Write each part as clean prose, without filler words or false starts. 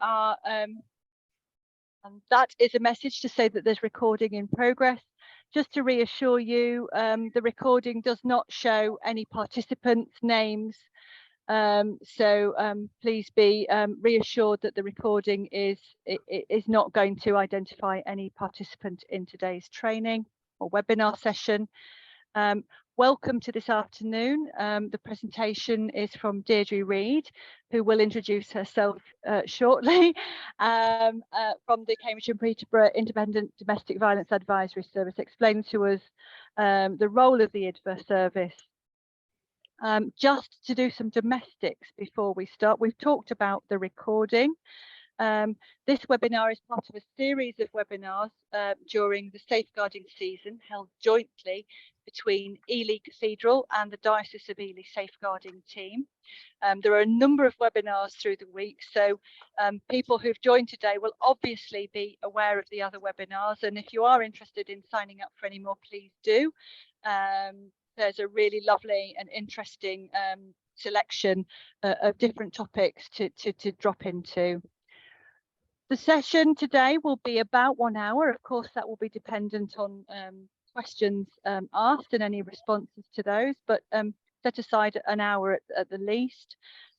our and that is a message to say that there's recording in progress. Just to reassure you, the recording does not show any participants' names. So please be reassured that the recording is not going to identify any participant in today's training or webinar session. Welcome to this afternoon. The presentation is from Deirdre Reid, who will introduce herself shortly, from the Cambridgeshire and Peterborough Independent Domestic Violence Advisory Service, explaining to us the role of the IDVA service. Just to do some domestics before we start, we've talked about the recording. This webinar is part of a series of webinars during the safeguarding season held jointly between Ely Cathedral and the Diocese of Ely safeguarding team. There are a number of webinars through the week, so people who've joined today will obviously be aware of the other webinars, and if you are interested in signing up for any more, please do. There's a really lovely and interesting selection of different topics to drop into. The session today will be about 1 hour. Of course, that will be dependent on questions asked and any responses to those, but set aside an hour at the least.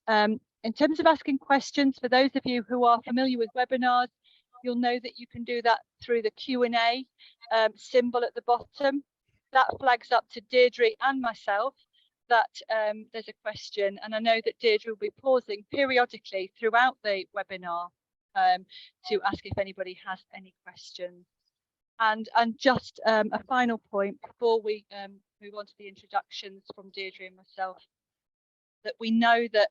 In terms of asking questions, for those of you who are familiar with webinars, you'll know that you can do that through the Q&A symbol at the bottom. That flags up to Deirdre and myself that there's a question, and I know that Deirdre will be pausing periodically throughout the webinar to ask if anybody has any questions. And just a final point before we move on to the introductions from Deirdre and myself, that we know that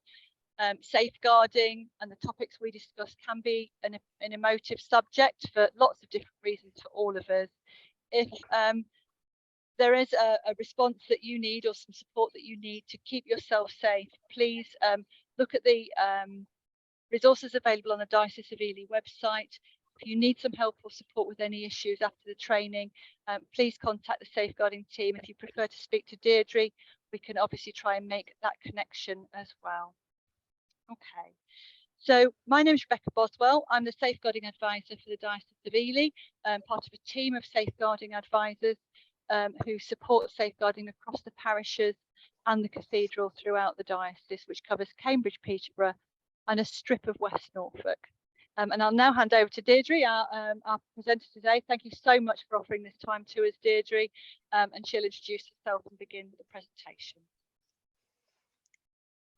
safeguarding and the topics we discuss can be an emotive subject for lots of different reasons for all of us. If there is a response that you need or some support that you need to keep yourself safe, please look at the resources available on the Diocese of Ely website. If you need some help or support with any issues after the training, please contact the safeguarding team. If you prefer to speak to Deirdre, we can obviously try and make that connection as well. Okay, so my name is Rebecca Boswell. I'm the safeguarding advisor for the Diocese of Ely, part of a team of safeguarding advisors who support safeguarding across the parishes and the cathedral throughout the diocese, which covers Cambridge, Peterborough and a strip of West Norfolk. And I'll now hand over to Deirdre, our presenter today. Thank you so much for offering this time to us, Deirdre, and she'll introduce herself and begin the presentation.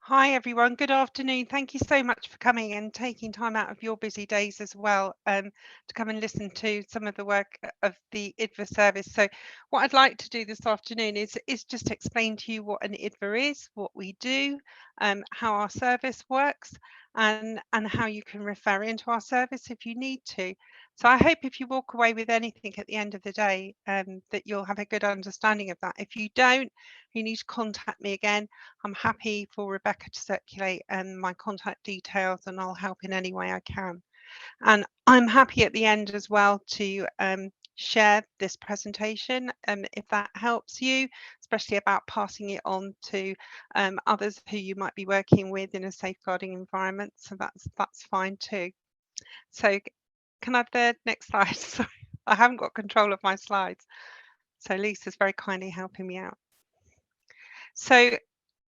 Hi everyone, good afternoon. Thank you so much for coming and taking time out of your busy days as well to come and listen to some of the work of the IDVA service. So what I'd like to do this afternoon is just explain to you what an IDVA is, what we do, how our service works, and how you can refer into our service if you need to. So I hope if you walk away with anything at the end of the day, that you'll have a good understanding of that. If you don't, you need to contact me again. I'm happy for Rebecca to circulate my contact details, and I'll help in any way I can. And I'm happy at the end as well to share this presentation if that helps you, especially about passing it on to others who you might be working with in a safeguarding environment. So that's fine too. So can I have the next slide? Sorry, I haven't got control of my slides. So Lisa's very kindly helping me out. So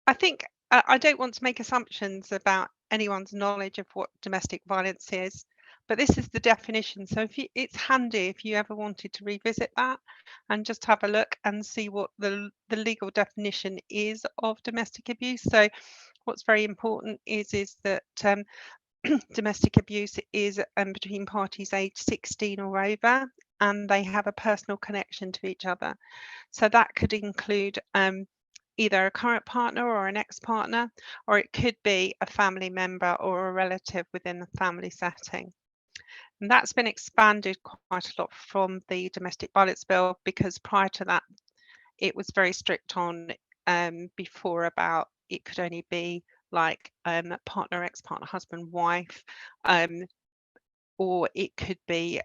I think I don't want to make assumptions about anyone's knowledge of what domestic violence is, but this is the definition. So it's handy if you ever wanted to revisit that and just have a look and see what the legal definition is of domestic abuse. So what's very important is that domestic abuse is between parties aged 16 or over, and they have a personal connection to each other. So that could include either a current partner or an ex-partner, or it could be a family member or a relative within the family setting. And that's been expanded quite a lot from the Domestic Violence Bill, because prior to that, it was very strict on before about it could only be like partner, ex-partner, husband, wife, or it could be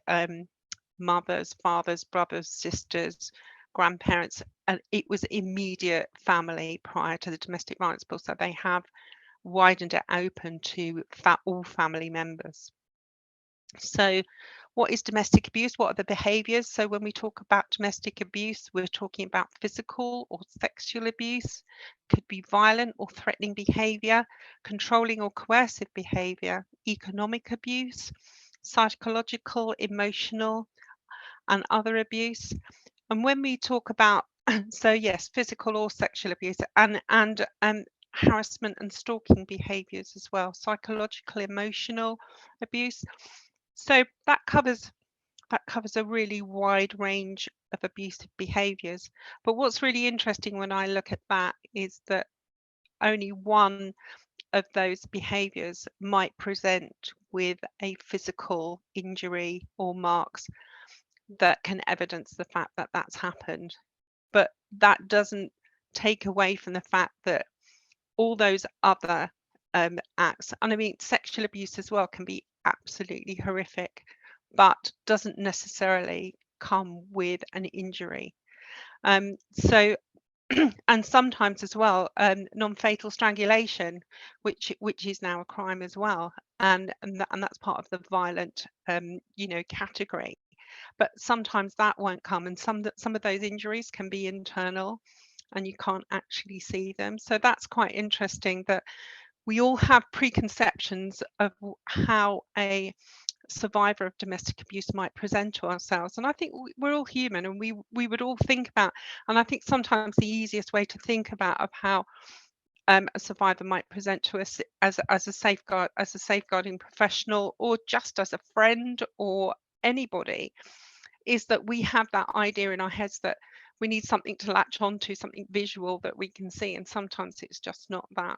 mothers, fathers, brothers, sisters, grandparents, and it was immediate family prior to the Domestic Violence Bill. So they have widened it open to all family members. So what is domestic abuse? What are the behaviours? So when we talk about domestic abuse, we're talking about physical or sexual abuse, could be violent or threatening behaviour, controlling or coercive behaviour, economic abuse, psychological, emotional and other abuse. And when we talk about, so yes, physical or sexual abuse and harassment and stalking behaviours as well, psychological, emotional abuse. So that covers a really wide range of abusive behaviours. But what's really interesting when I look at that is that only one of those behaviours might present with a physical injury or marks that can evidence the fact that that's happened. But that doesn't take away from the fact that all those other acts, and I mean sexual abuse as well, can be absolutely horrific, but doesn't necessarily come with an injury. So and sometimes as well, non-fatal strangulation, which is now a crime as well, and that's part of the violent category. But sometimes that won't come, and some of those injuries can be internal and you can't actually see them. So that's quite interesting that we all have preconceptions of how a survivor of domestic abuse might present to ourselves, and I think we're all human, and we would all think about, and I think sometimes the easiest way to think about of how a survivor might present to us as a safeguarding professional, or just as a friend or anybody, is that we have that idea in our heads that we need something to latch onto, something visual that we can see, and sometimes it's just not that.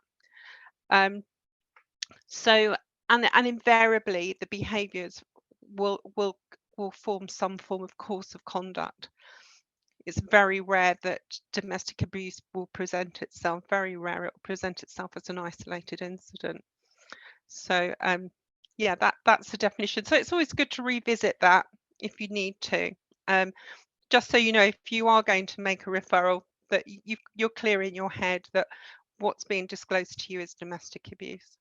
So and invariably the behaviours will form some form of course of conduct. It's very rare that domestic abuse will present itself, very rare it will present itself as an isolated incident. So yeah, that's the definition. So it's always good to revisit that if you need to. Just so you know, if you are going to make a referral, that you're clear in your head that what's being disclosed to you is domestic abuse.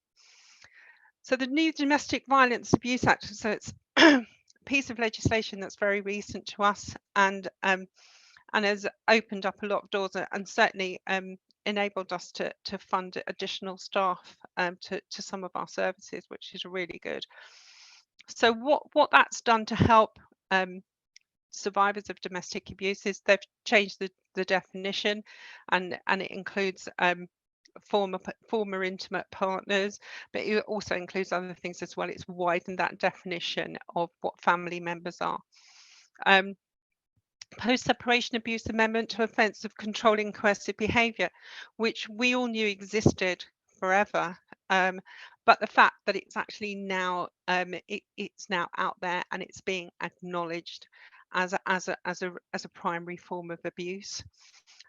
So the new Domestic Violence Abuse Act, so it's a piece of legislation that's very recent to us, and has opened up a lot of doors, and certainly enabled us to fund additional staff to some of our services, which is really good. So what that's done to help survivors of domestic abuse is they've changed the definition, and it includes former intimate partners, but it also includes other things as well. It's widened that definition of what family members are. Post-separation abuse amendment to offence of controlling coercive behaviour, which we all knew existed forever, but the fact that it's actually now it's now out there and it's being acknowledged as a primary form of abuse,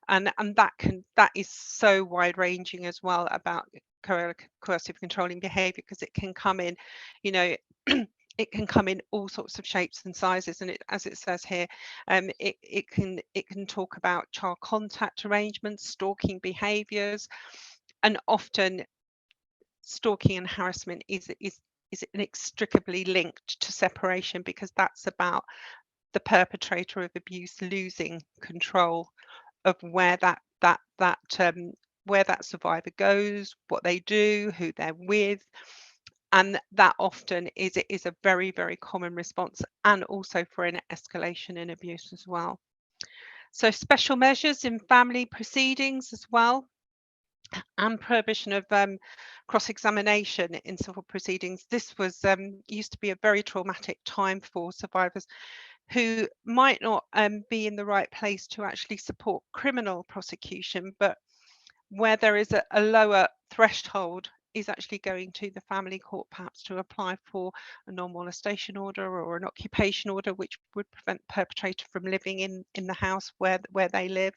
and that is so wide-ranging as well about coercive controlling behaviour, because it can come in, it can come in all sorts of shapes and sizes, and as it says here, it can talk about child contact arrangements, stalking behaviours, and often stalking and harassment is inextricably linked to separation, because that's about the perpetrator of abuse losing control of where that survivor goes, what they do, who they're with. And that often is a very, very common response, and also for an escalation in abuse as well. So special measures in family proceedings as well, and prohibition of cross-examination in civil proceedings. This was used to be a very traumatic time for survivors who might not be in the right place to actually support criminal prosecution, but where there is a lower threshold is actually going to the family court perhaps to apply for a non-molestation order or an occupation order, which would prevent the perpetrator from living in the house where they live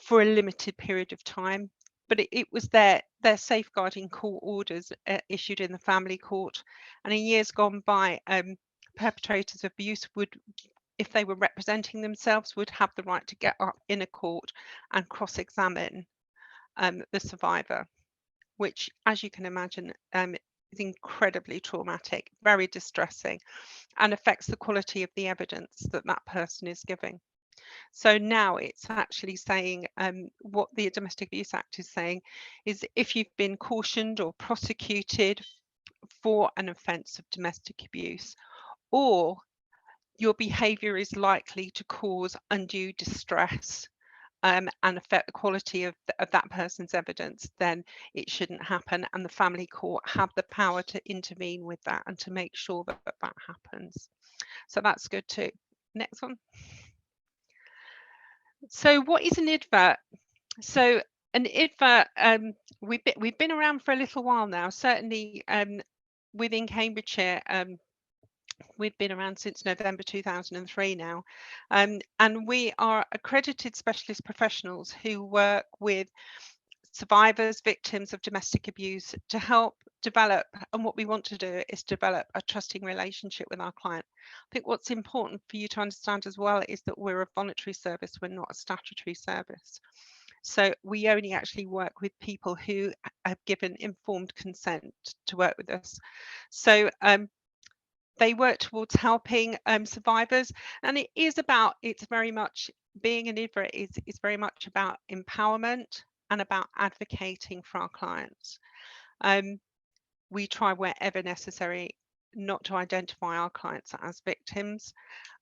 for a limited period of time. But it was their safeguarding court orders issued in the family court, and in years gone by, perpetrators of abuse would, if they were representing themselves, would have the right to get up in a court and cross-examine the survivor. which, as you can imagine, is incredibly traumatic, very distressing, and affects the quality of the evidence that that person is giving. So now it's actually saying, what the Domestic Abuse Act is saying is, if you've been cautioned or prosecuted for an offence of domestic abuse, or your behaviour is likely to cause undue distress and affect the quality of that person's evidence, then it shouldn't happen, and the family court have the power to intervene with that and to make sure that that happens. So that's good too. Next one. So what is an advert? So an advert, we've been around for a little while now, certainly within Cambridgeshire. We've been around since November 2003 now, and we are accredited specialist professionals who work with survivors, victims of domestic abuse, to help develop, and what we want to do is develop a trusting relationship with our client. I think what's important for you to understand as well is that we're a voluntary service, we're not a statutory service. So we only actually work with people who have given informed consent to work with us. So they work towards helping survivors, and it's very much, being an advocate is very much about empowerment and about advocating for our clients. We try wherever necessary not to identify our clients as victims.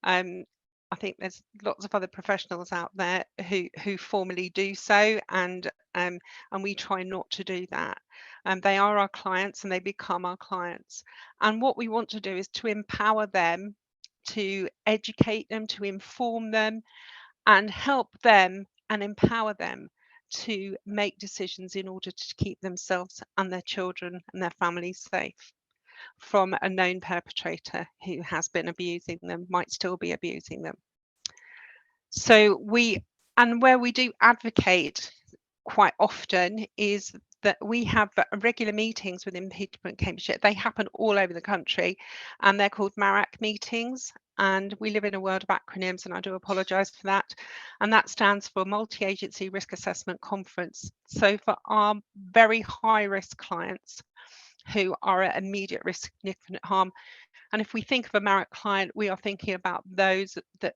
I think there's lots of other professionals out there who formally do so, and we try not to do that. They are our clients and they become our clients. And what we want to do is to empower them, to educate them, to inform them, and help them and empower them to make decisions in order to keep themselves and their children and their families safe from a known perpetrator who has been abusing them, might still be abusing them. So where we do advocate quite often is that we have regular meetings within Peterborough and Cambridgeshire. They happen all over the country, and they're called MARAC meetings. And we live in a world of acronyms, and I do apologise for that. And that stands for Multi-Agency Risk Assessment Conference. So for our very high-risk clients who are at immediate risk of significant harm, and if we think of a MARAC client, we are thinking about those that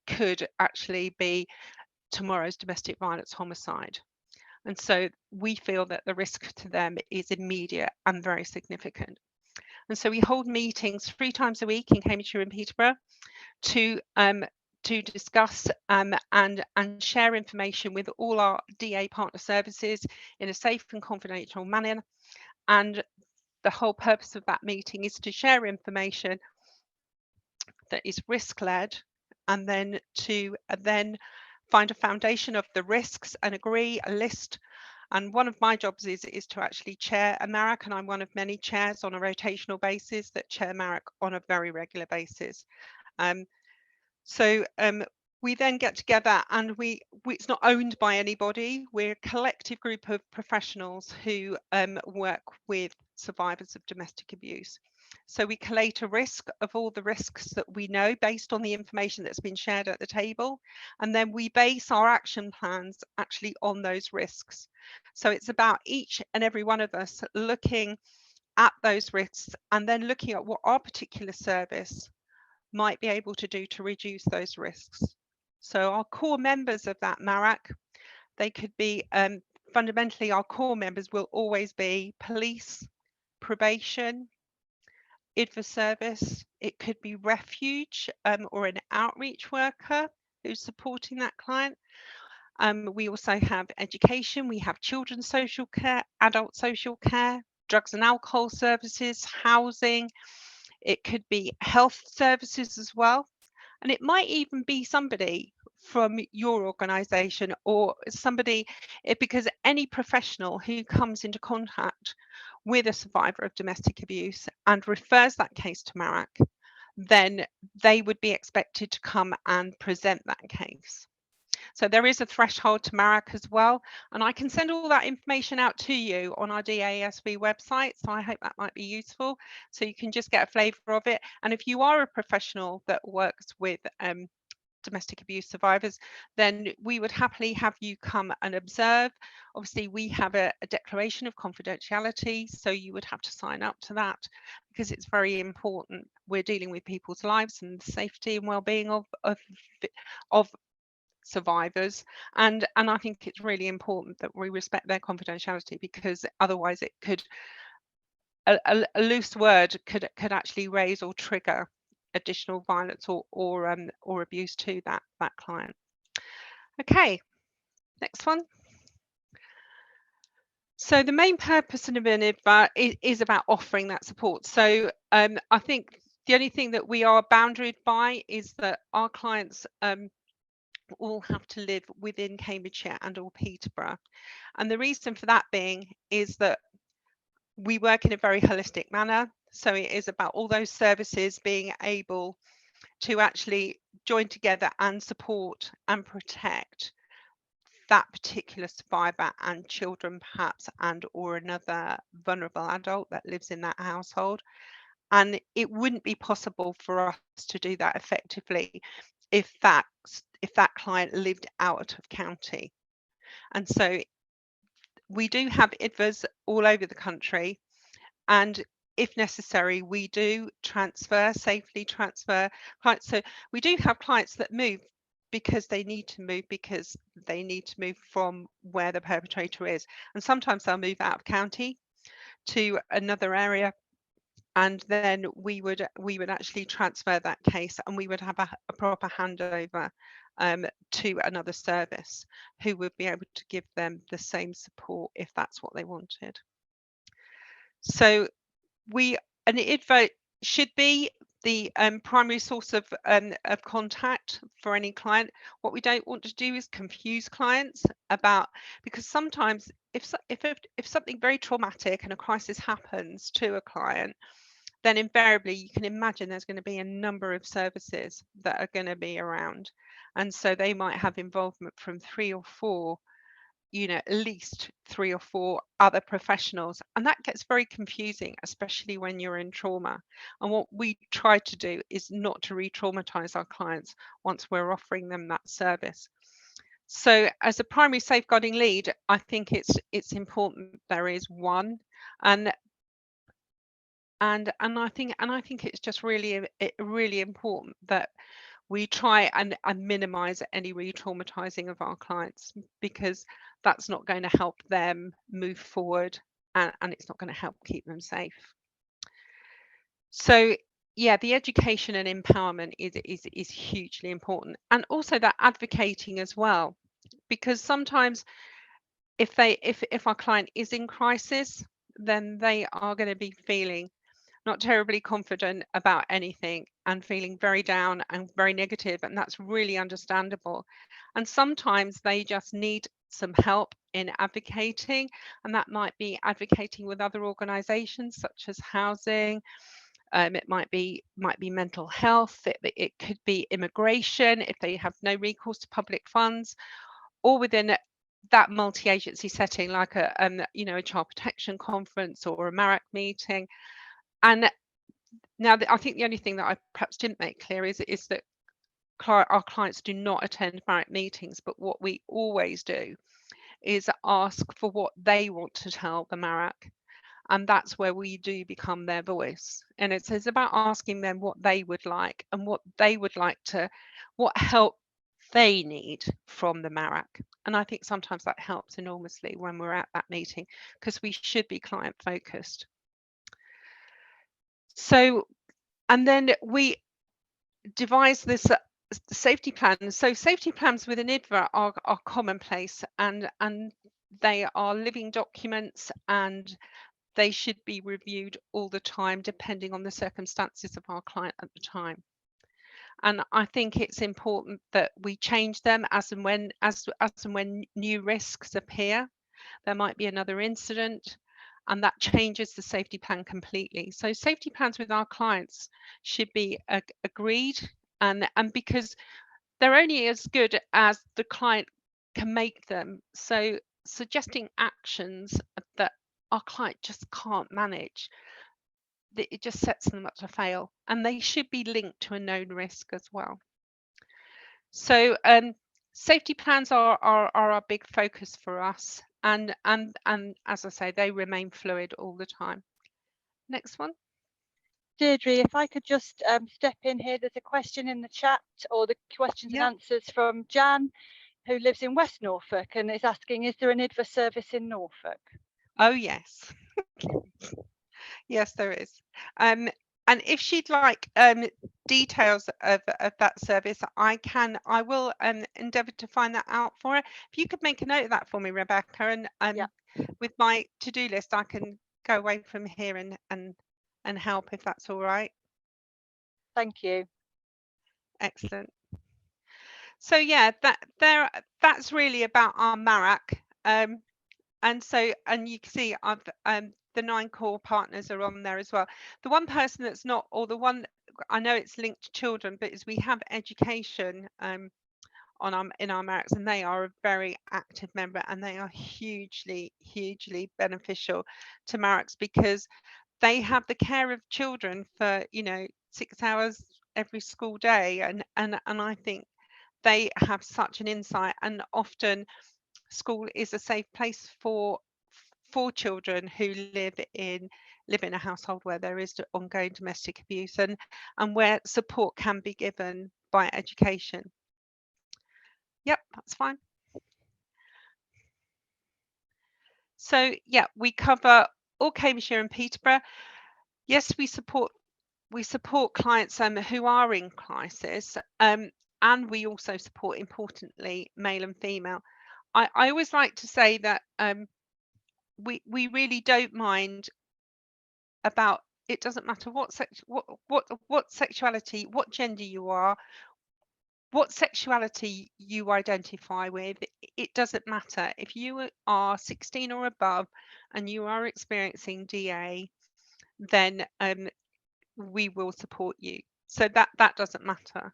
could actually be tomorrow's domestic violence homicide. And so we feel that the risk to them is immediate and very significant. And so we hold meetings 3 times a week in Cambridgeshire and Peterborough to discuss and share information with all our DA partner services in a safe and confidential manner. And the whole purpose of that meeting is to share information that is risk-led, and then to find a foundation of the risks and agree a list. And one of my jobs is to actually chair a MARAC, and I'm one of many chairs on a rotational basis that chair MARAC on a very regular basis. We then get together, and it's not owned by anybody. We're a collective group of professionals who work with survivors of domestic abuse. So we collate a risk of all the risks that we know based on the information that's been shared at the table. And then we base our action plans actually on those risks. So it's about each and every one of us looking at those risks and then looking at what our particular service might be able to do to reduce those risks. So our core members of that MARAC, they could be, fundamentally our core members will always be police, probation, IDVA service. It could be refuge or an outreach worker who's supporting that client. We also have education, we have children's social care, adult social care, drugs and alcohol services, housing. It could be health services as well. And it might even be somebody from your organisation or somebody, because any professional who comes into contact with a survivor of domestic abuse and refers that case to MARAC, then they would be expected to come and present that case. So there is a threshold to MARAC as well, and I can send all that information out to you on our DASV website, so I hope that might be useful, so you can just get a flavour of it. And if you are a professional that works with domestic abuse survivors, then we would happily have you come and observe. Obviously, we have a declaration of confidentiality, so you would have to sign up to that because it's very important. We're dealing with people's lives and the safety and well-being of survivors, and I think it's really important that we respect their confidentiality, because otherwise it could a loose word could actually raise or trigger additional violence or abuse to that client. Okay, next one. So the main purpose of an IDVA is about offering that support. So I think the only thing that we are boundaried by is that our clients all have to live within Cambridgeshire and or Peterborough. And the reason for that being is that we work in a very holistic manner. So it is about all those services being able to actually join together and support and protect that particular survivor and children perhaps, and or another vulnerable adult that lives in that household. And it wouldn't be possible for us to do that effectively if that client lived out of county. And so we do have IDVAs all over the country, and if necessary, we do safely transfer clients. So we do have clients that move because they need to move from where the perpetrator is. And sometimes they'll move out of county to another area, and then we would actually transfer that case, and we would have a proper handover to another service who would be able to give them the same support if that's what they wanted. So an IDVA should be the primary source of contact for any client. What we don't want to do is confuse clients because sometimes if something very traumatic and a crisis happens to a client, then invariably you can imagine there's going to be a number of services that are going to be around, and so they might have involvement from 3 or 4, at least 3 or 4 other professionals, and that gets very confusing, especially when you're in trauma. And what we try to do is not to re-traumatize our clients once we're offering them that service. So as a primary safeguarding lead, I think it's important there is one, and I think it's just really important that we try and minimize any re-traumatizing of our clients, because that's not going to help them move forward, and it's not going to help keep them safe. So yeah, the education and empowerment is hugely important, and also that advocating as well, because sometimes if our client is in crisis, then they are going to be feeling not terribly confident about anything and feeling very down and very negative, and that's really understandable. And sometimes they just need some help in advocating, and that might be advocating with other organizations such as housing. It might be mental health. It could be immigration if they have no recourse to public funds, or within that multi-agency setting like a child protection conference or a MARAC meeting. And now, I think the only thing that I perhaps didn't make clear is that our clients do not attend MARAC meetings, but what we always do is ask for what they want to tell the MARAC, and that's where we do become their voice. And it's about asking them what they would like and what help they need from the MARAC. And I think sometimes that helps enormously when we're at that meeting, because we should be client focused. So, and then we devise this safety plan. So safety plans with an IDVA are commonplace, and they are living documents, and they should be reviewed all the time depending on the circumstances of our client at the time. And I think it's important that we change them as and when new risks appear. There might be another incident, and that changes the safety plan completely. So safety plans with our clients should be agreed, and because they're only as good as the client can make them. So suggesting actions that our client just can't manage, it just sets them up to fail, and they should be linked to a known risk as well. So safety plans are our big focus for us, and as I say, they remain fluid all the time. Next one. Deirdre, if I could just step in here, there's a question in the chat, or the questions and answers from Jan, who lives in West Norfolk, and is asking, is there an IDVA service in Norfolk? Oh yes. Yes, there is. And if she'd like details of that service, I will endeavour to find that out for her. If you could make a note of that for me, Rebecca, and with my to-do list, I can go away from here and help if that's all right. Thank you. Excellent. So yeah, that's really about our MARAC. And you can see I've the 9 core partners are on there as well. The one person that's not, or the one I know it's linked to children, but is we have education in our MARACs, and they are a very active member, and they are hugely beneficial to MARACs because they have the care of children for 6 hours every school day, and I think they have such an insight, and often school is a safe place for children who live in a household where there is ongoing domestic abuse, and where support can be given by education. Yep, that's fine. So yeah, we cover all Cambridgeshire and Peterborough. Yes, we support clients who are in crisis, and we also support, importantly, male and female. I always like to say that we really don't mind about, it doesn't matter what sexuality, what gender you are, what sexuality you identify with. It doesn't matter. If you are 16 or above and you are experiencing DA, then we will support you. So that doesn't matter.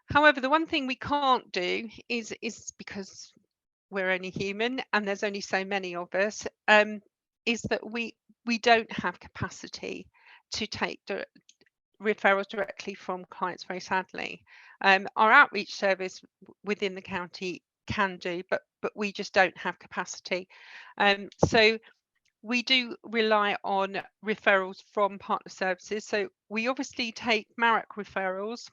However, the one thing we can't do is because we're only human and there's only so many of us, is that we don't have capacity to take referrals directly from clients, very sadly. Our outreach service within the county can do, but we just don't have capacity. So we do rely on referrals from partner services. So we obviously take MARAC referrals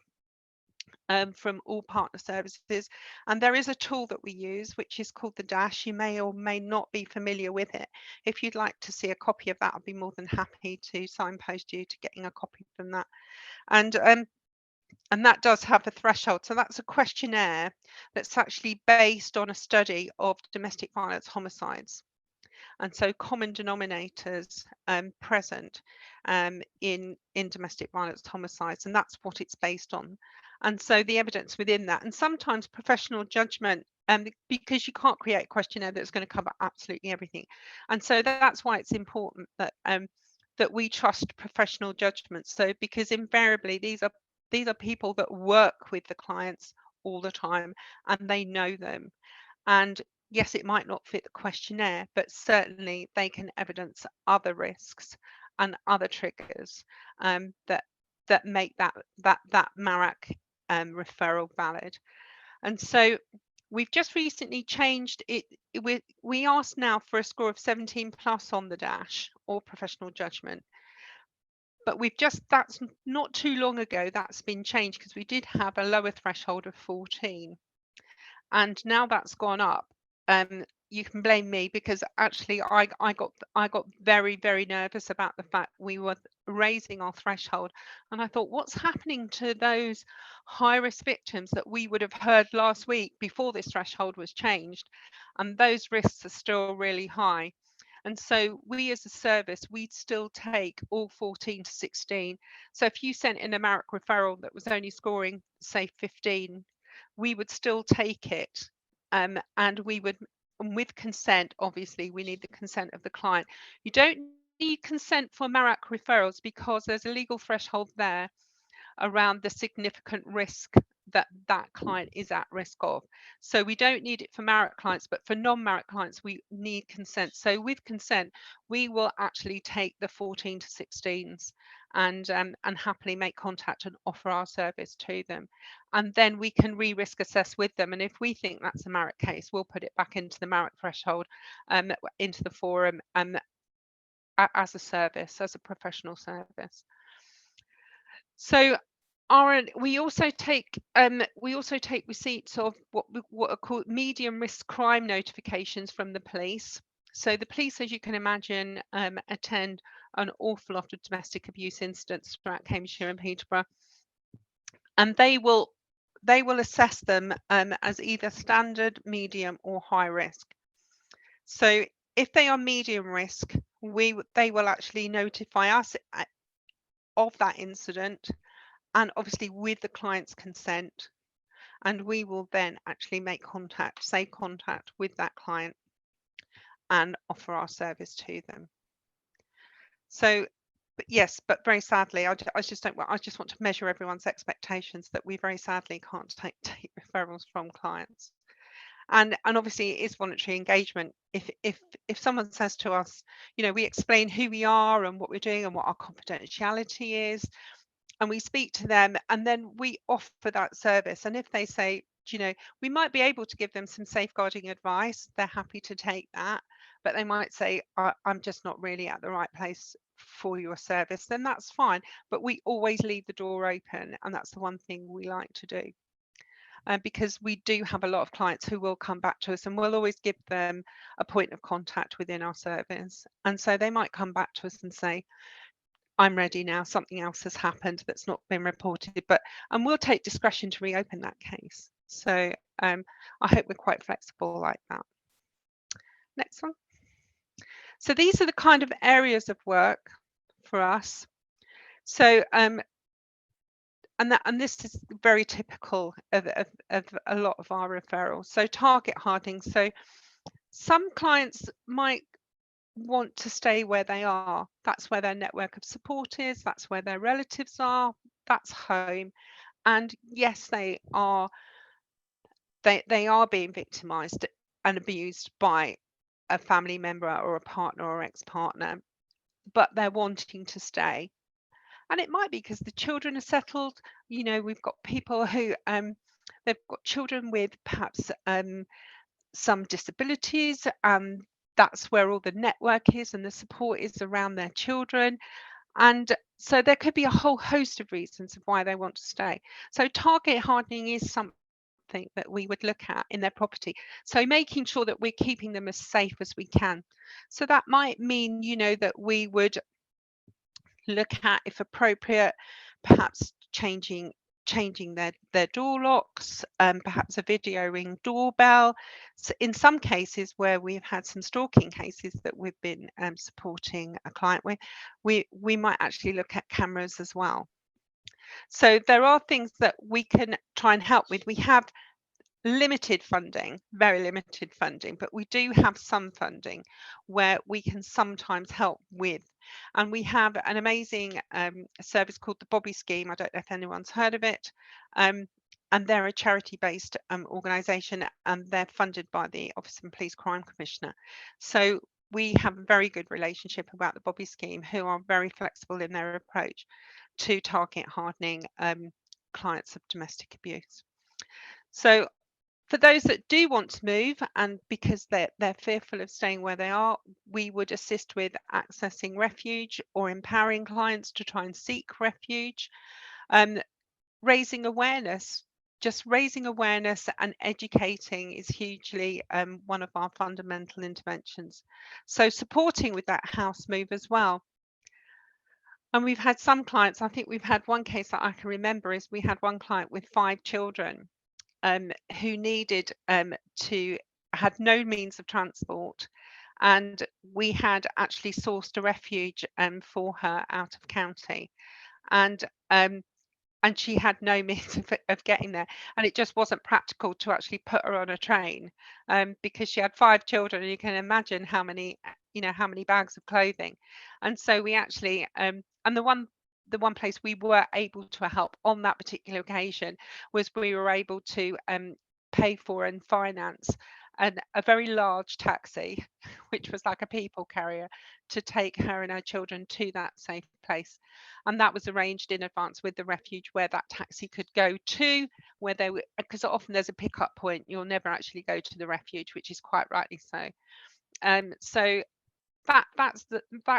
from all partner services, and there is a tool that we use which is called the Dash. You may or may not be familiar with it. If you'd like to see a copy of that, I'd be more than happy to signpost you to getting a copy from that. And that does have a threshold. So that's a questionnaire that's actually based on a study of domestic violence homicides. And so common denominators present in domestic violence homicides, and that's what it's based on. And so the evidence within that, and sometimes professional judgment, because you can't create a questionnaire that's going to cover absolutely everything. And so that's why it's important that that we trust professional judgment. So because invariably these are people that work with the clients all the time and they know them. And yes, it might not fit the questionnaire, but certainly they can evidence other risks and other triggers that make that MARAC referral valid. And so we've just recently changed it. We ask now for a score of 17 plus on the Dash or professional judgment. But that's not too long ago that's been changed, because we did have a lower threshold of 14. And now that's gone up. You can blame me, because actually I got very nervous about the fact we were raising our threshold, and I thought, what's happening to those high risk victims that we would have heard last week before this threshold was changed? And those risks are still really high. And so we as a service, we'd still take all 14 to 16. So if you sent in a MARAC referral that was only scoring, say, 15, we would still take it, and we would, with consent, obviously we need the consent of the client. You don't need consent for MARAC referrals because there's a legal threshold there around the significant risk that client is at risk of. So we don't need it for married clients, but for non-married clients, we need consent. So with consent, we will actually take the 14 to 16s and happily make contact and offer our service to them. And then we can re-risk assess with them. And if we think that's a married case, we'll put it back into the married threshold, into the forum, as a service, as a professional service. So we also take receipts of what are called medium risk crime notifications from the police. So the police, as you can imagine, attend an awful lot of domestic abuse incidents throughout Cambridgeshire and Peterborough, and they will assess them as either standard, medium, or high risk. So if they are medium risk, they will actually notify us of that incident, and obviously with the client's consent, and we will then actually make contact, safe contact with that client and offer our service to them. So, but yes, but very sadly, I just want to measure everyone's expectations that we very sadly can't take referrals from clients. And obviously it is voluntary engagement. If someone says to us, you know, we explain who we are and what we're doing and what our confidentiality is, and we speak to them, and then we offer that service. And if they say, you know, we might be able to give them some safeguarding advice, they're happy to take that, but they might say, I'm just not really at the right place for your service, then that's fine. But we always leave the door open, and that's the one thing we like to do. Because we do have a lot of clients who will come back to us, and we'll always give them a point of contact within our service. And so they might come back to us and say, I'm ready now, something else has happened that's not been reported, and we'll take discretion to reopen that case. So I hope we're quite flexible like that. Next one. So these are the kind of areas of work for us. So and this is very typical of a lot of our referrals. So target hardening. So some clients might want to stay where they are. That's where their network of support is. That's where their relatives are. That's home. And yes, they are being victimized and abused by a family member or a partner or ex-partner, but they're wanting to stay. And it might be because the children are settled. You know, we've got people who they've got children with perhaps some disabilities, and that's where all the network is and the support is around their children. And so there could be a whole host of reasons of why they want to stay. So target hardening is something that we would look at in their property. So making sure that we're keeping them as safe as we can. So that might mean, you know, that we would look at, if appropriate, perhaps changing their door locks, perhaps a video ring doorbell. So in some cases where we've had some stalking cases that we've been supporting a client with, we might actually look at cameras as well. So there are things that we can try and help with. We have limited funding, very limited funding, but we do have some funding where we can sometimes help with. And we have an amazing service called the Bobby Scheme. I don't know if anyone's heard of it. And they're a charity-based organisation, and they're funded by the Office of Police Crime Commissioner. So we have a very good relationship about the Bobby Scheme, who are very flexible in their approach to target hardening clients of domestic abuse. So for those that do want to move, and because they're fearful of staying where they are, we would assist with accessing refuge or empowering clients to try and seek refuge. Raising awareness, just raising awareness and educating is hugely one of our fundamental interventions. So supporting with that house move as well. And we've had some clients, I think we've had one case that I can remember, is we had one client with 5 children. Who needed had no means of transport, and we had actually sourced a refuge for her out of county, and she had no means of getting there, and it just wasn't practical to actually put her on a train because she had 5 children, and you can imagine how many bags of clothing. And so we actually and the one the one place we were able to help on that particular occasion was we were able to pay for and finance a very large taxi, which was like a people carrier, to take her and her children to that safe place. And that was arranged in advance with the refuge where that taxi could go to, where they were, because often there's a pickup point, you'll never actually go to the refuge, which is quite rightly so. So that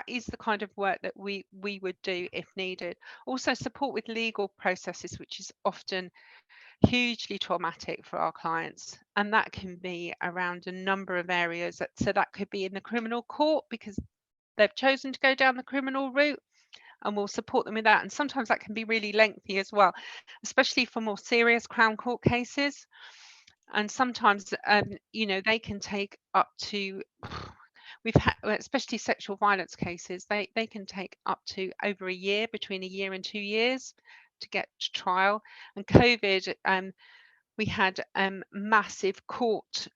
is the kind of work that we would do if needed. Also support with legal processes, which is often hugely traumatic for our clients, and that can be around a number of areas. So that could be in the criminal court because they've chosen to go down the criminal route, and we'll support them with that. And sometimes that can be really lengthy as well, especially for more serious Crown Court cases. And sometimes they can take up to we've had, especially sexual violence cases, they can take up to over a year, between a year and 2 years to get to trial. And COVID, we had massive court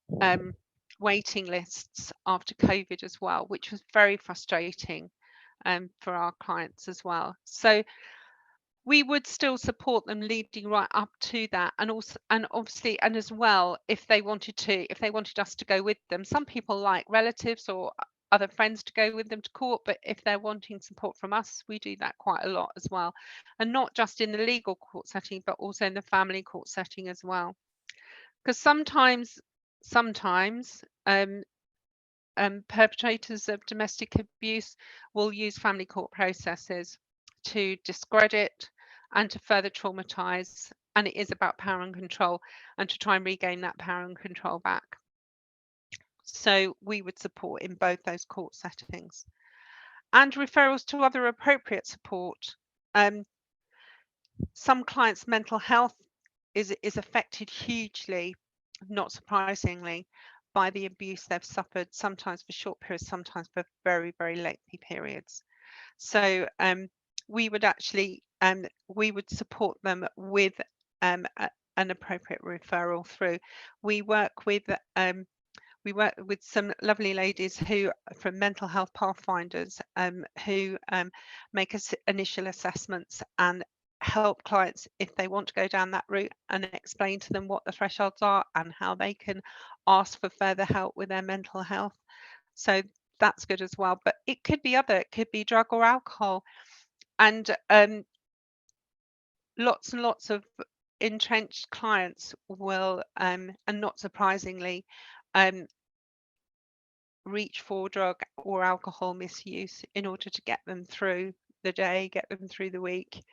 waiting lists after COVID as well, which was very frustrating for our clients as well. So we would still support them leading right up to that, and also, and obviously, and as well, if they wanted us to go with them. Some people like relatives or other friends to go with them to court, but if they're wanting support from us, we do that quite a lot as well, and not just in the legal court setting, but also in the family court setting as well, because sometimes perpetrators of domestic abuse will use family court processes to discredit and to further traumatize, and it is about power and control, and to try and regain that power and control back. So we would support in both those court settings, and referrals to other appropriate support. Some clients' mental health is affected hugely, not surprisingly, by the abuse they've suffered, sometimes for short periods, sometimes for very, very lengthy periods. So we would actually we would support them with an appropriate referral through. We work with some lovely ladies who from mental health pathfinders who make us initial assessments and help clients if they want to go down that route, and explain to them what the thresholds are and how they can ask for further help with their mental health. So that's good as well. But it could be it could be drug or alcohol, and lots and lots of entrenched clients will and not surprisingly reach for drug or alcohol misuse in order to get them through the day, get them through the week,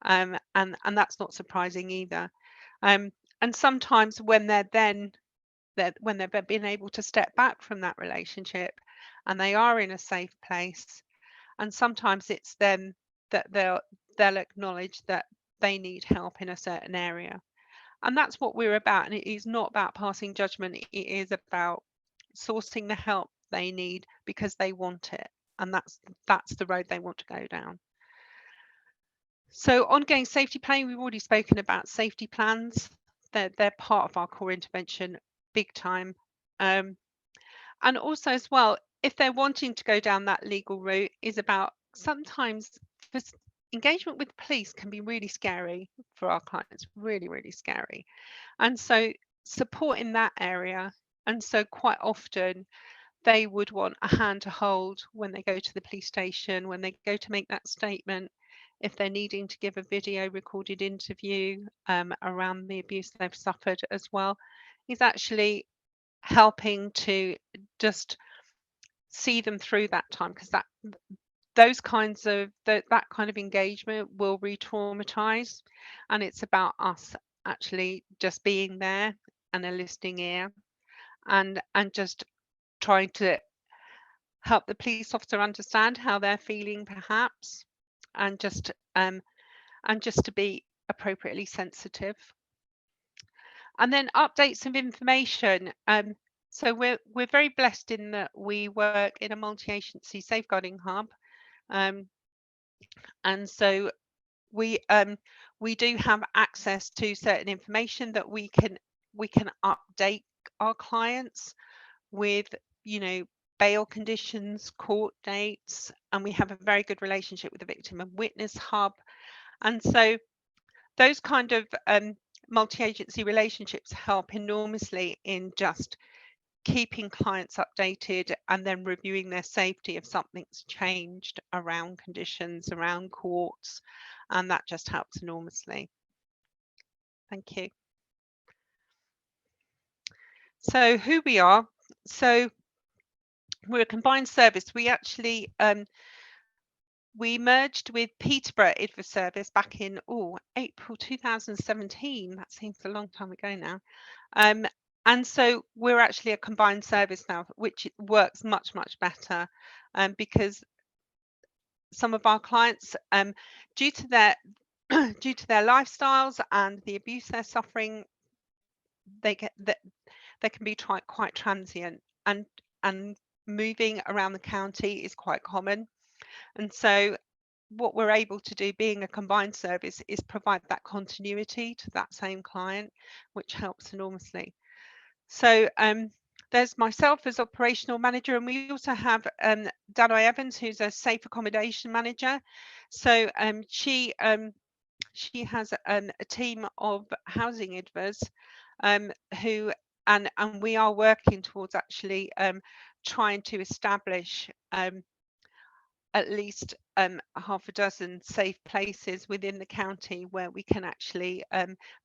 and that's not surprising either. And sometimes when they've been able to step back from that relationship and they are in a safe place, and sometimes it's them that they'll acknowledge that they need help in a certain area, and that's what we're about. And it is not about passing judgment, it is about sourcing the help they need because they want it, and that's the road they want to go down. So ongoing safety planning, we've already spoken about safety plans. They're part of our core intervention big time. And also as well, if they're wanting to go down that legal route, is about sometimes engagement with police can be really scary for our clients, really, really scary. And so support in that area. And so quite often they would want a hand to hold when they go to the police station, when they go to make that statement, if they're needing to give a video recorded interview around the abuse they've suffered as well, is actually helping to just see them through that time, because that kind of engagement will re-traumatize, and it's about us actually just being there and a listening ear, and just trying to help the police officer understand how they're feeling perhaps, and just to be appropriately sensitive. And then updates of information. So we're very blessed in that we work in a multi-agency safeguarding hub, and so we do have access to certain information that we can update our clients with, bail conditions, court dates, and we have a very good relationship with the Victim and Witness Hub. And so those kind of multi-agency relationships help enormously in just keeping clients updated and then reviewing their safety if something's changed around conditions, around courts, and that just helps enormously. Thank you. So who we are. So we're a combined service. We actually we merged with Peterborough IDVA service back in April 2017. That seems a long time ago now. And so we're actually a combined service now, which works much better because some of our clients, due to their lifestyles and the abuse they're suffering, they can be quite transient, and moving around the county is quite common. And so what we're able to do, being a combined service, is provide that continuity to that same client, which helps enormously. So there's myself as operational manager, and we also have Danoy Evans, who's a safe accommodation manager. So she has a team of housing IDVAs who and we are working towards actually trying to establish at least half a dozen safe places within the county where we can actually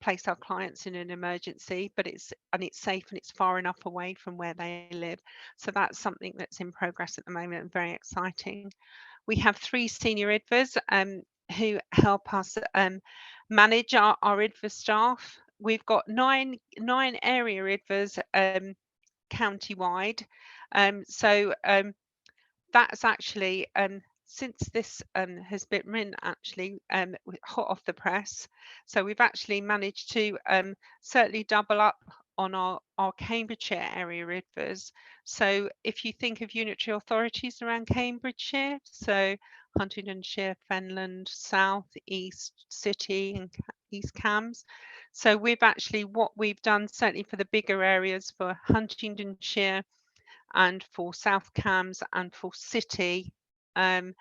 place our clients in an emergency, but it's safe and it's far enough away from where they live. So that's something that's in progress at the moment and very exciting. We have 3 senior IDVAs who help us manage our IDVA staff. We've got nine area IDVAs county-wide. So that's actually since this has been written, actually hot off the press. So we've actually managed to certainly double up on our Cambridgeshire area IDVAs. So if you think of unitary authorities around Cambridgeshire, so Huntingdonshire, Fenland, South, East City and East Cambs. So what we've done, certainly for the bigger areas, for Huntingdonshire and for South Cambs and for City and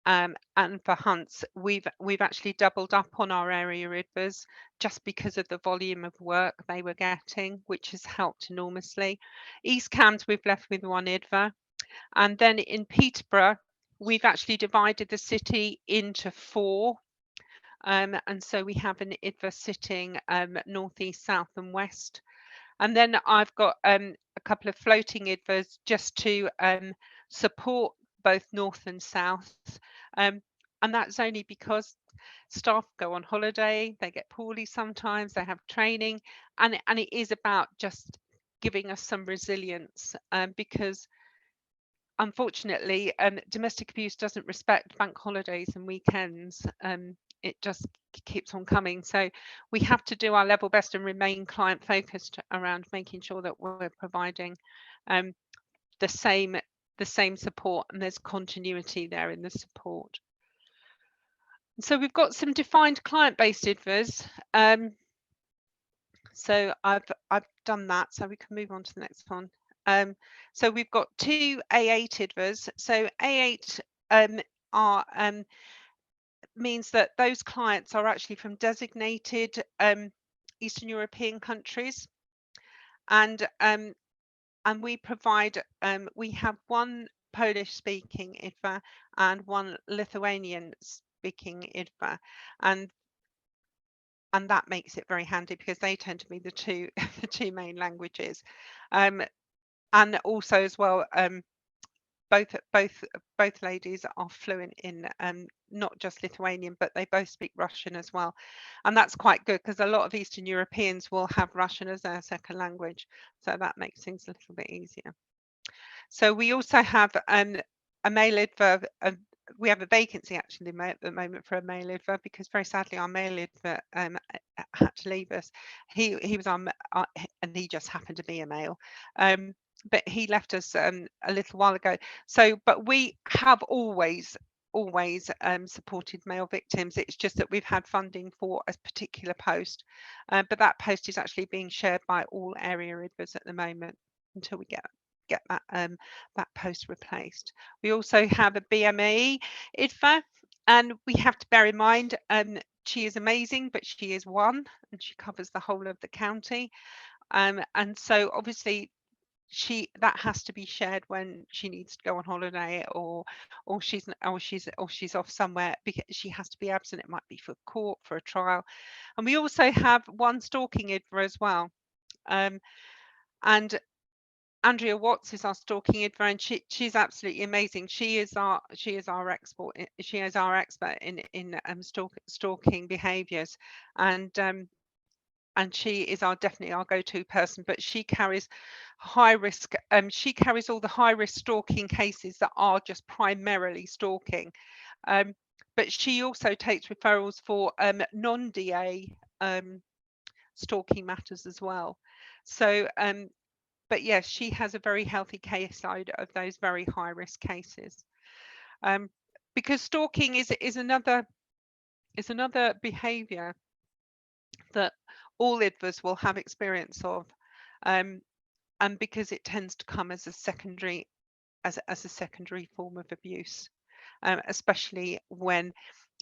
for Hunts, we've actually doubled up on our area IDVAs just because of the volume of work they were getting, which has helped enormously. East Cambs, we've left with 1 IDVA, and then in Peterborough we've actually divided the city into 4. And so we have an IDVA sitting north, east, south and west. And then I've got a couple of floating IDVAs just to support both north and south. And that's only because staff go on holiday, they get poorly sometimes, they have training, and it is about just giving us some resilience because unfortunately domestic abuse doesn't respect bank holidays and weekends. It just keeps on coming. So we have to do our level best and remain client focused around making sure that we're providing the same support, and there's continuity there in the support. So we've got some defined client-based IDVAs. So I've done that, so we can move on to the next one. So we've got 2 A8 IDVAs. So A8 means that those clients are actually from designated Eastern European countries, and we provide we have 1 Polish speaking IDVA and 1 Lithuanian speaking IDVA, and that makes it very handy because they tend to be the two the 2 main languages. And also as well, both ladies are fluent in not just Lithuanian, but they both speak Russian as well, and that's quite good because a lot of Eastern Europeans will have Russian as their second language, so that makes things a little bit easier. So we also have a male IDVA. We have a vacancy actually at the moment for a male IDVA because very sadly our male IDVA had to leave us. He was and he just happened to be a male. But he left us a little while ago. So, but we have always supported male victims. It's just that we've had funding for a particular post, but that post is actually being shared by all area IDVAs at the moment until we get get that that post replaced. We also have a BMAE IDFA, and we have to bear in mind she is amazing, but she is one, and she covers the whole of the county, and so obviously that has to be shared when she needs to go on holiday or she's off somewhere, because she has to be absent. It might be for court, for a trial. And we also have one stalking IDFA as well, and Andrea Watts is our stalking IDFA, and she's absolutely amazing. She is our expert in stalking behaviours, and she is definitely our go-to person. But she carries high risk. She carries all the high risk stalking cases that are just primarily stalking. But she also takes referrals for non-DA stalking matters as well. So, but yes, she has a very healthy caseload of those very high risk cases. Because stalking is another behaviour that all IDFAs will have experience of, and because it tends to come as a secondary form of abuse, especially when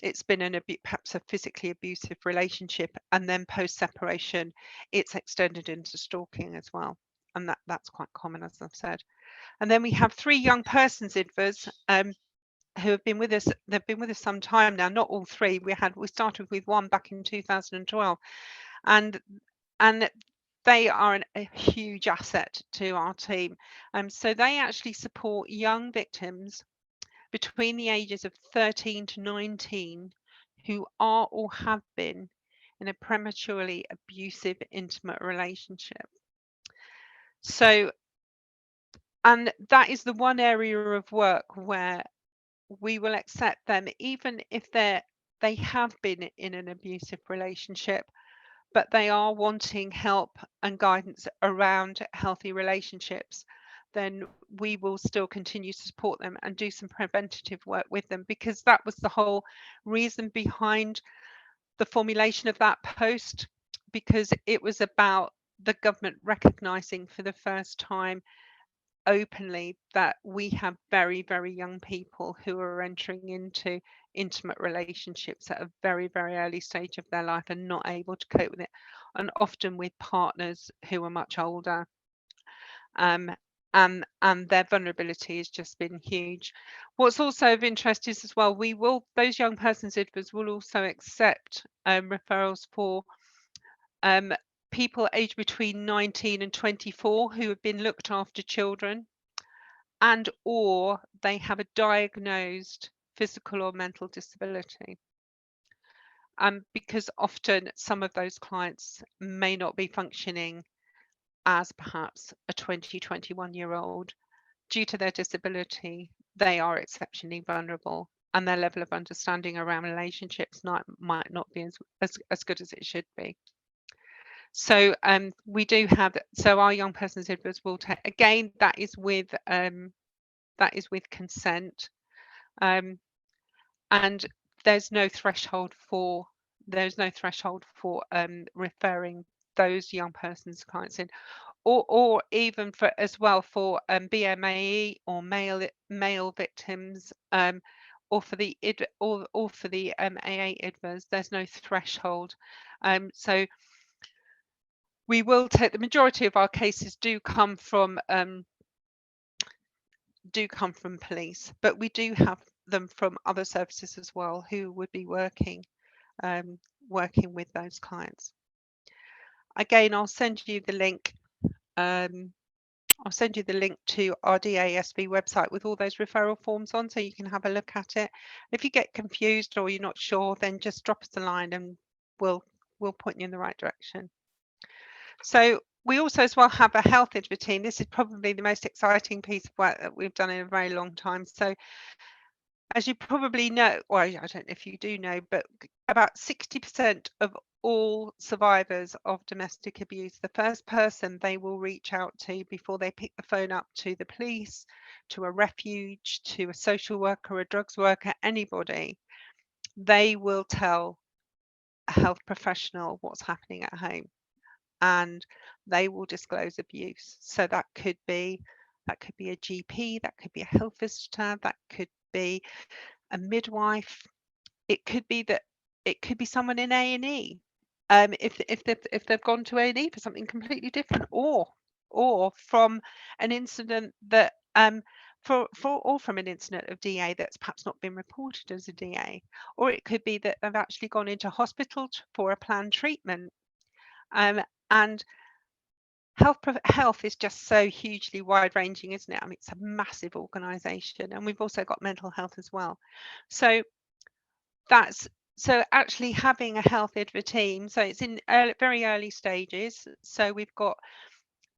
it's been perhaps a physically abusive relationship, and then post separation it's extended into stalking as well, and that's quite common, as I've said. And then we have 3 young persons IDFAs who have been with us. They've been with us some time now. Not all 3. We started with one back in 2012, and they are a huge asset to our team. So they actually support young victims between the ages of 13 to 19 who are or have been in a prematurely abusive intimate relationship. So, and that is the one area of work where we will accept them even if they have been in an abusive relationship, but they are wanting help and guidance around healthy relationships. Then we will still continue to support them and do some preventative work with them, because that was the whole reason behind the formulation of that post, because it was about the government recognising for the first time openly that we have very, very young people who are entering into intimate relationships at a very, very early stage of their life and not able to cope with it, and often with partners who are much older. And their vulnerability has just been huge. What's also of interest is as well, those young persons IDFAs will also accept referrals for people aged between 19 and 24 who have been looked after children, and or they have a diagnosed physical or mental disability. Because often some of those clients may not be functioning as perhaps a 21-year-old. Due to their disability, they are exceptionally vulnerable, and their level of understanding around relationships might not be as good as it should be. So we do have, so our young persons IDFAs will take, again, that is with consent, and there's no threshold for referring those young persons clients in, or even for as well for BMAE or male victims, or for the AA IDFAs. There's no threshold. So we will take, the majority of our cases do come from police, but we do have them from other services as well who would be working with those clients. Again, I'll send you the link. I'll send you the link to our DASV website with all those referral forms on, so you can have a look at it. If you get confused or you're not sure, then just drop us a line and we'll point you in the right direction. So we also as well have a health IDFA team. This is probably the most exciting piece of work that we've done in a very long time. So as you probably know, or I don't know if you do know, but about 60% of all survivors of domestic abuse, the first person they will reach out to before they pick the phone up to the police, to a refuge, to a social worker, a drugs worker, anybody, they will tell a health professional what's happening at home, and they will disclose abuse. So that could be that could be a GP, that could be a health visitor, that could be a midwife. It could be someone in A&E. If they've gone to A&E for something completely different, or from an incident that from an incident of DA that's perhaps not been reported as a DA, or it could be that they've actually gone into hospital for a planned treatment. And health is just so hugely wide-ranging, isn't it? I mean, it's a massive organisation, and we've also got mental health as well. So actually having a health IDVA team, so it's in very early stages. So we've got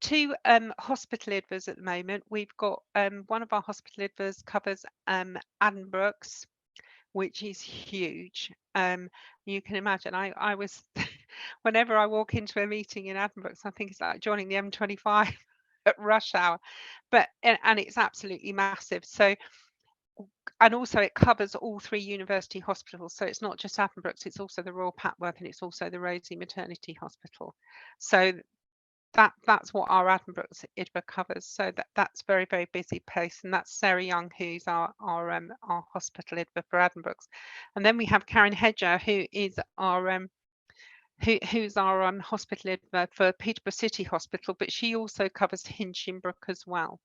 2 hospital IDVAs at the moment. We've got one of our hospital IDVAs covers Addenbrooke's, which is huge. You can imagine, I was whenever I walk into a meeting in Addenbrooke's, I think it's like joining the M25 at rush hour, but and it's absolutely massive. So, and also it covers all 3 university hospitals, so it's not just Addenbrooke's, it's also the Royal Papworth, and it's also the Rosie Maternity Hospital. So that's what our Addenbrooke's IDVA covers. So that's very, very busy place, and that's Sarah Young, who's our hospital IDVA for Addenbrooke's. And then we have Karen Hedger, who is our who's our hospital IDVA for Peterborough City Hospital, but she also covers Hinchinbrook as well.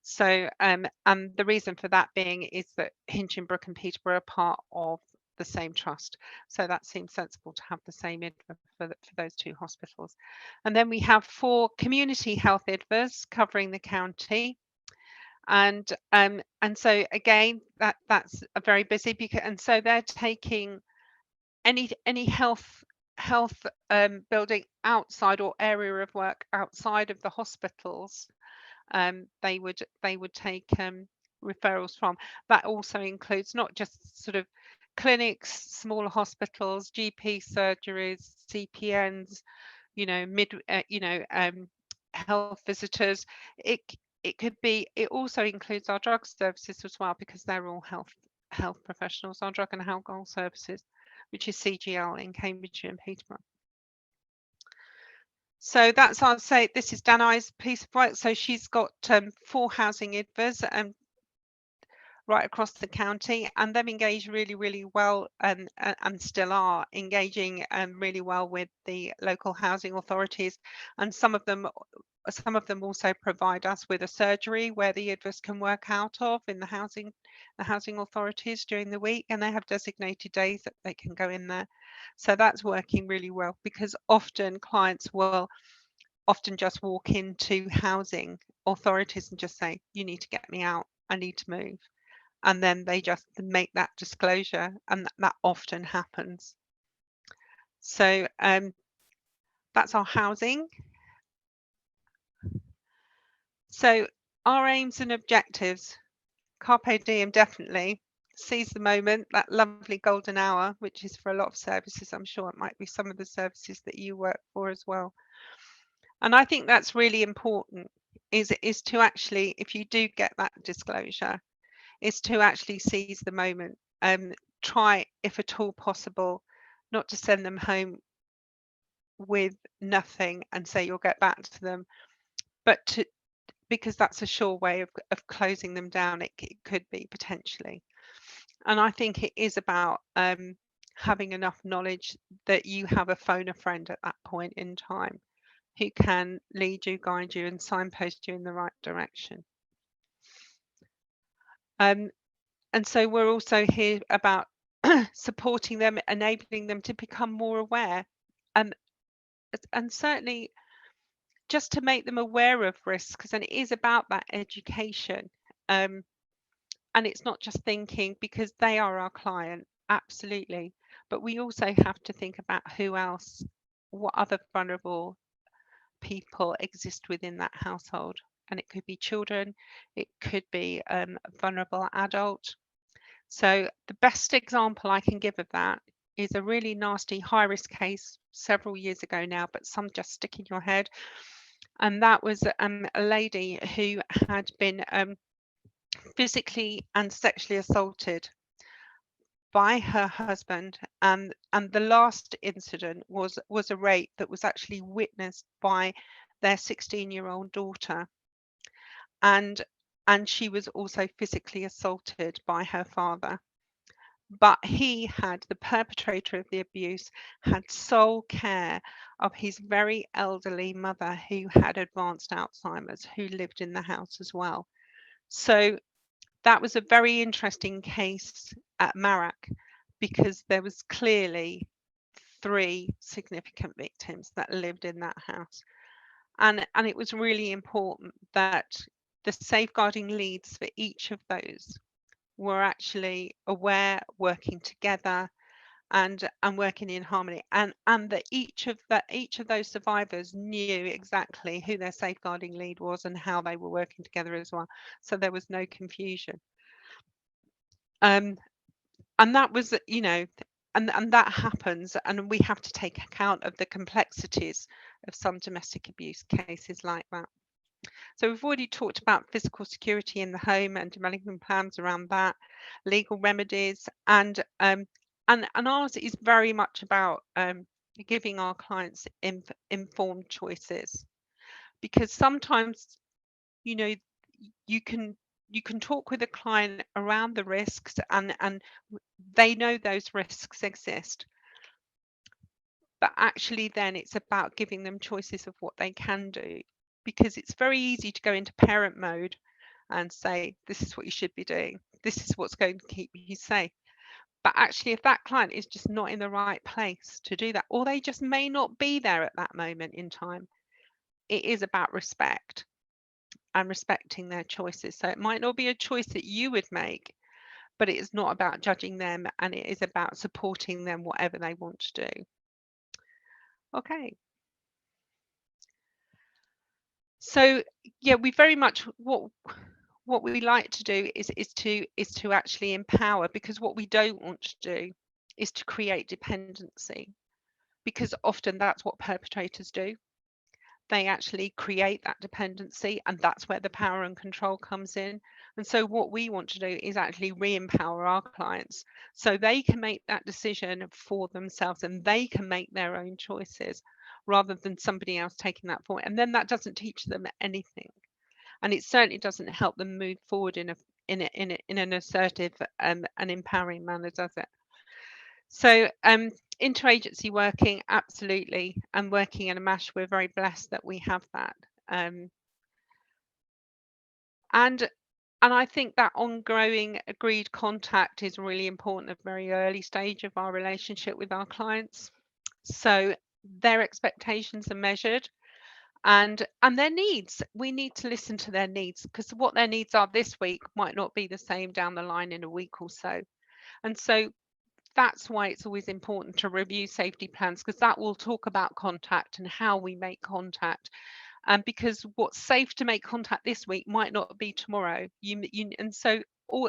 So and the reason for that being is that Hinchinbrook and Peterborough are part of the same trust, so that seems sensible to have the same IDVA for those 2 hospitals. And then we have 4 community health IDVAs covering the county, and so again that's a very busy, because and so they're taking any health building outside or area of work outside of the hospitals. They would take referrals from. That also includes not just sort of clinics, smaller hospitals, GP surgeries, CPNs, health visitors. It also includes our drug services as well, because they're all health professionals. Our drug and alcohol services, which is CGL in Cambridgeshire and Peterborough. So that's, I'll say, this is Dani's piece of work. So she's got 4 housing IDVAs right across the county, and they've engaged really, really well, and still are engaging really well with the local housing authorities. And some of them also provide us with a surgery where the IDVAs can work out of in the housing authorities during the week, and they have designated days that they can go in there. So that's working really well, because often clients will just walk into housing authorities and just say, you need to get me out, I need to move. And then they just make that disclosure, and that often happens. So that's our housing. So our aims and objectives: carpe diem, definitely. Seize the moment, that lovely golden hour, which is for a lot of services. I'm sure it might be some of the services that you work for as well. And I think that's really important, is to actually, if you do get that disclosure, is to actually seize the moment. Try, if at all possible, not to send them home with nothing and say you'll get back to them, but because that's a sure way of closing them down. It could be potentially. And I think it is about having enough knowledge that you have a phone a friend at that point in time who can lead you, guide you, and signpost you in the right direction. And so we're also here about supporting them, enabling them to become more aware, and certainly just to make them aware of risks. And it is about that education, and it's not just thinking, because they are our client, absolutely, but we also have to think about who else, what other vulnerable people exist within that household. And it could be children, it could be a vulnerable adult. So the best example I can give of that is a really nasty high-risk case several years ago now, but some just stick in your head. And that was a lady who had been physically and sexually assaulted by her husband, and the last incident was a rape that was actually witnessed by their 16-year-old daughter. and she was also physically assaulted by her father. But the perpetrator of the abuse, had sole care of his very elderly mother who had advanced Alzheimer's, who lived in the house as well. So that was a very interesting case at Marach, because there was clearly 3 significant victims that lived in that house. And it was really important that the safeguarding leads for each of those were actually aware, working together, and working in harmony, and that each of those survivors knew exactly who their safeguarding lead was and how they were working together as well, so there was no confusion. And that was, and that happens, and we have to take account of the complexities of some domestic abuse cases like that. So we've already talked about physical security in the home and developing plans around that, legal remedies, and ours is very much about giving our clients informed choices, because sometimes, you can talk with a client around the risks, and they know those risks exist, but actually then it's about giving them choices of what they can do, because it's very easy to go into parent mode and say, this is what you should be doing, this is what's going to keep you safe. But actually, if that client is just not in the right place to do that, or they just may not be there at that moment in time, it is about respect and respecting their choices. So it might not be a choice that you would make, but it is not about judging them, and it is about supporting them whatever they want to do. Okay. So yeah, we very much, what we like to do is to actually empower, because what we don't want to do is to create dependency, because often that's what perpetrators do. They actually create that dependency, and that's where the power and control comes in. And so what we want to do is actually re-empower our clients so they can make that decision for themselves, and they can make their own choices rather than somebody else taking that for it. And then that doesn't teach them anything, and it certainly doesn't help them move forward in an assertive and empowering manner, does it? So interagency working, absolutely, and working in a MASH, we're very blessed that we have that. And I think that ongoing agreed contact is really important at a very early stage of our relationship with our clients. So their expectations are measured, and their needs. We need to listen to their needs, because what their needs are this week might not be the same down the line in a week or so. And so that's why it's always important to review safety plans, because that will talk about contact and how we make contact. And because what's safe to make contact this week might not be tomorrow. And so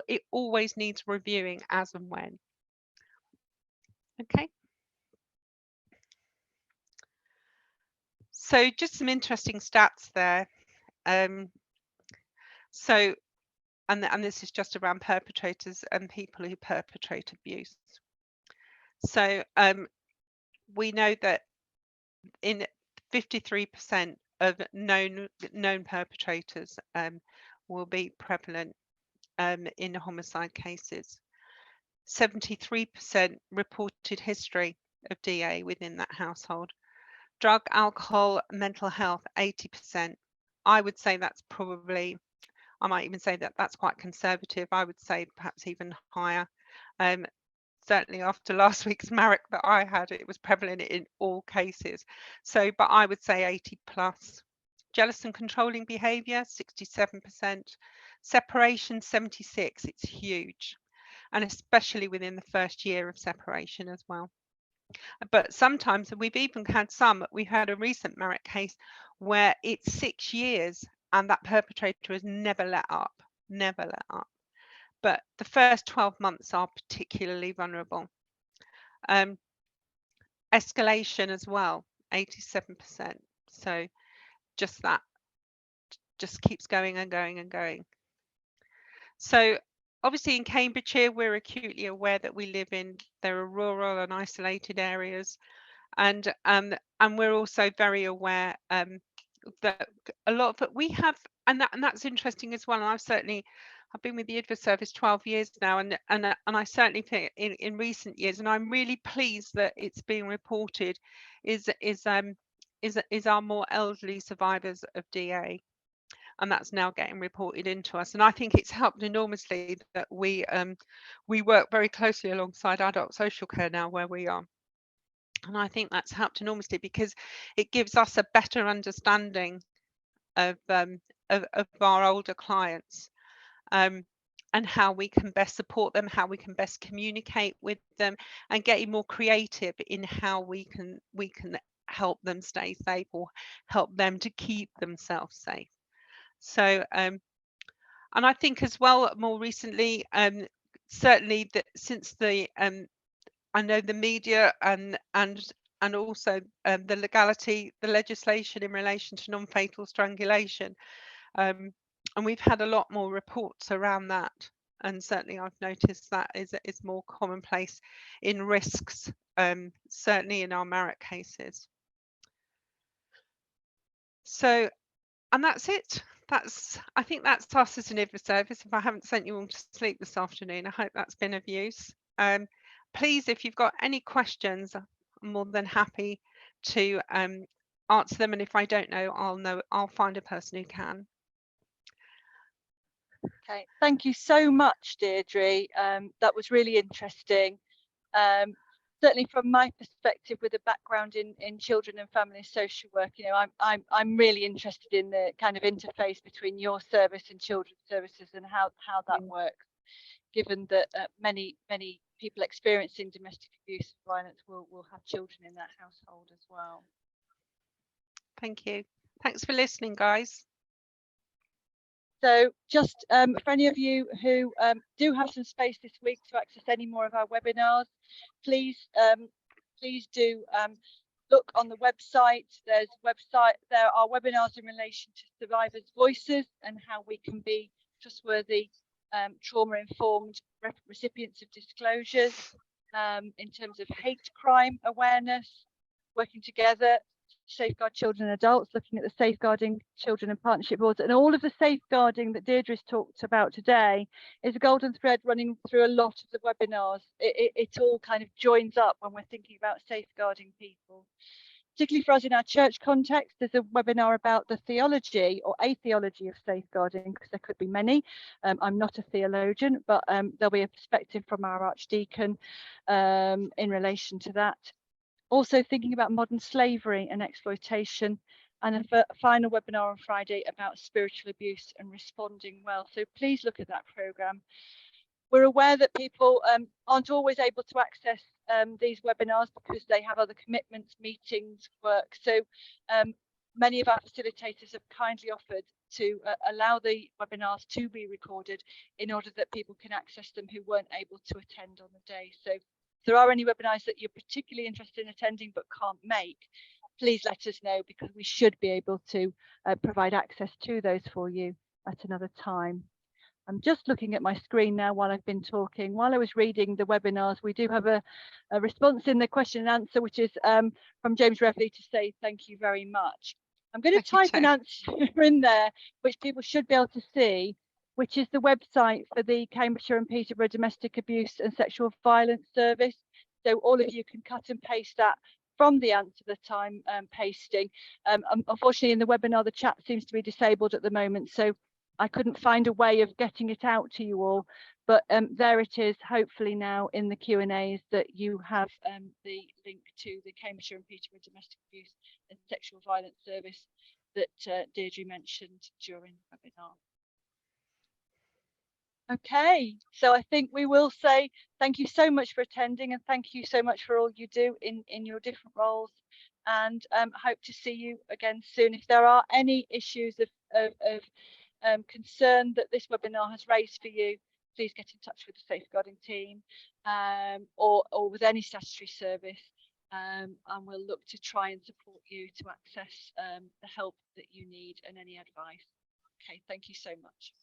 it always needs reviewing as and when. Okay. So just some interesting stats there. So, and this is just around perpetrators and people who perpetrate abuse. So we know that in 53% of known perpetrators will be prevalent in homicide cases. 73% reported history of DA within that household. Drug, alcohol, mental health, 80%. I would say that's probably, I might even say that that's quite conservative. I would say perhaps even higher. Certainly after last week's Marach that I had, it was prevalent in all cases. So, but I would say 80 plus. Jealous and controlling behaviour, 67%. Separation, 76. It's huge. And especially within the first year of separation as well. But sometimes we've even had we've had a recent Marach case where it's 6 years and that perpetrator has never let up. But the first 12 months are particularly vulnerable. Escalation as well, 87%. So just keeps going and going and going. So obviously in Cambridgeshire, we're acutely aware that there are rural and isolated areas, and we're also very aware that a lot of we have, and that's interesting as well. And I've been with the IDVA service 12 years now, and I certainly think in recent years, and I'm really pleased that it's being reported, is our more elderly survivors of DA, and that's now getting reported into us. And I think it's helped enormously that we work very closely alongside adult social care now where we are. And I think that's helped enormously because it gives us a better understanding of our older clients, and how we can best support them, how we can best communicate with them, and getting more creative in how we can help them stay safe or help them to keep themselves safe. So and I think as well more recently, certainly that since the I know the media and also the legality, the legislation in relation to non-fatal strangulation, and we've had a lot more reports around that. And certainly I've noticed that is more commonplace in risks, certainly in our merit cases. So, and that's it. I think that's us as an IDVA service. If I haven't sent you all to sleep this afternoon, I hope that's been of use. Please, if you've got any questions, I'm more than happy to answer them. And if I don't know, I'll find a person who can. Okay, thank you so much, Deirdre. That was really interesting. Certainly from my perspective, with a background in children and family social work, you know, I'm really interested in the kind of interface between your service and children's services and how that works, given that many people experiencing domestic abuse and violence will have children in that household as well. Thank you. Thanks for listening, guys. So just for any of you who do have some space this week to access any more of our webinars, please do look on the website. There are webinars in relation to survivors' voices and how we can be trustworthy, trauma-informed recipients of disclosures, in terms of hate crime awareness, working together safeguard children and adults, looking at the safeguarding children and partnership boards, and all of the safeguarding that Deirdre's talked about today is a golden thread running through a lot of the webinars. It all kind of joins up when we're thinking about safeguarding people. Particularly for us in our church context, there's a webinar about the theology or a theology of safeguarding, because there could be many. I'm not a theologian, but there'll be a perspective from our Archdeacon in relation to that. Also thinking about modern slavery and exploitation, and a final webinar on Friday about spiritual abuse and responding well. So please look at that programme. We're aware that people aren't always able to access these webinars because they have other commitments, meetings, work. So many of our facilitators have kindly offered to allow the webinars to be recorded in order that people can access them who weren't able to attend on the day. So if there are any webinars that you're particularly interested in attending but can't make, please let us know, because we should be able to provide access to those for you at another time. I'm just looking at my screen now while I've been talking. While I was reading the webinars, we do have a response in the question and answer, which is from James Revley to say thank you very much. I'm going to type an answer in there, which people should be able to see, which is the website for the Cambridgeshire and Peterborough Domestic Abuse and Sexual Violence Service. So all of you can cut and paste that from the answer that I'm pasting. Unfortunately, in the webinar, the chat seems to be disabled at the moment, so I couldn't find a way of getting it out to you all, but there it is, hopefully now in the Q&As that you have the link to the Cambridgeshire and Peterborough Domestic Abuse and Sexual Violence Service that Deirdre mentioned during the webinar. Okay, so I think we will say thank you so much for attending, and thank you so much for all you do in your different roles, and hope to see you again soon. If there are any issues of concern that this webinar has raised for you, please get in touch with the safeguarding team or with any statutory service, and we'll look to try and support you to access the help that you need and any advice. Okay, thank you so much.